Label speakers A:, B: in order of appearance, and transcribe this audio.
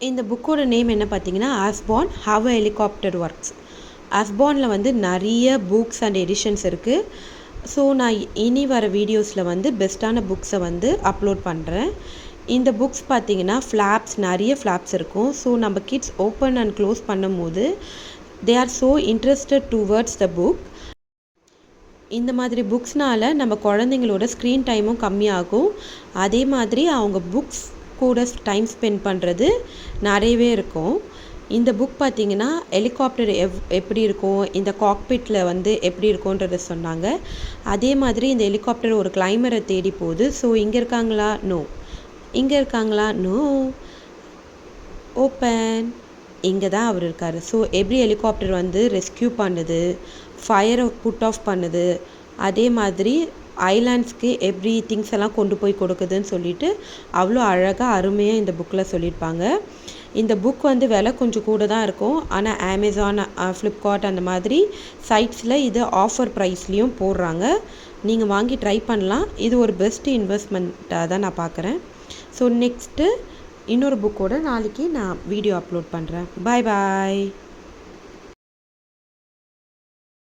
A: இந்த புக்கோட நேம் என்ன பார்த்தீங்கன்னா ஆஸ்பார்ன் ஹவ் அ ஹெலிகாப்டர் ஒர்க்ஸ். ஆஸ்பார்னில் வந்து நிறைய புக்ஸ் அண்ட் எடிஷன்ஸ் இருக்குது. ஸோ நான் இனி வர வீடியோஸில் வந்து பெஸ்ட்டான புக்ஸை வந்து அப்லோட் பண்ணுறேன். இந்த புக்ஸ் பார்த்தீங்கன்னா ஃப்ளாப்ஸ், நிறைய ஃப்ளாப்ஸ் இருக்கும். ஸோ நம்ம கிட்ஸ் ஓப்பன் அண்ட் க்ளோஸ் பண்ணும்போது they are so interested towards the book. இந்த மாதிரி புக்ஸ்னால் நம்ம குழந்தைங்களோட ஸ்க்ரீன் டைமும் கம்மியாகும். அதே மாதிரி அவங்க புக்ஸ் கூட டைம் ஸ்பெண்ட் பண்ணுறது நிறையவே இருக்கும். இந்த புக் பார்த்திங்கன்னா ஹெலிகாப்டர் எப்படி இருக்கும், இந்த காக்பிட்டில் வந்து எப்படி இருக்கும்ன்றத சொன்னாங்க. அதே மாதிரி இந்த ஹெலிகாப்டர் ஒரு கிளைமரை தேடி போகுது. ஸோ இங்கே இருக்காங்களா? நோ. இங்கே இருக்காங்களா? நோ. ஓப்பன். இங்கே தான் அவர் இருக்கார். ஸோ எப்படி ஹெலிகாப்டர் வந்து ரெஸ்க்யூ பண்ணுது, ஃபயரை புட் ஆஃப் பண்ணுது, அதே மாதிரி ஐலாண்ட்ஸ்க்கு எப்படி திங்ஸ் எல்லாம் கொண்டு போய் கொடுக்குதுன்னு சொல்லிட்டு அவ்வளோ அழகாக அருமையாக இந்த புக்கில் சொல்லியிருப்பாங்க. இந்த புக் வந்து விலை கொஞ்சம் கூட தான் இருக்கும். ஆனால் அமேசான், ஃப்ளிப்கார்ட் அந்த மாதிரி சைட்ஸில் இது ஆஃபர் ப்ரைஸ்லேயும் போடுறாங்க. நீங்கள் வாங்கி ட்ரை பண்ணலாம். இது ஒரு பெஸ்ட் இன்வெஸ்ட்மெண்ட்டாக தான் நான் பார்க்குறேன். ஸோ நெக்ஸ்ட்டு இன்னொரு புக்கோட நாளைக்கு நான் வீடியோ அப்லோட் பண்ணுறேன். பாய் பாய்.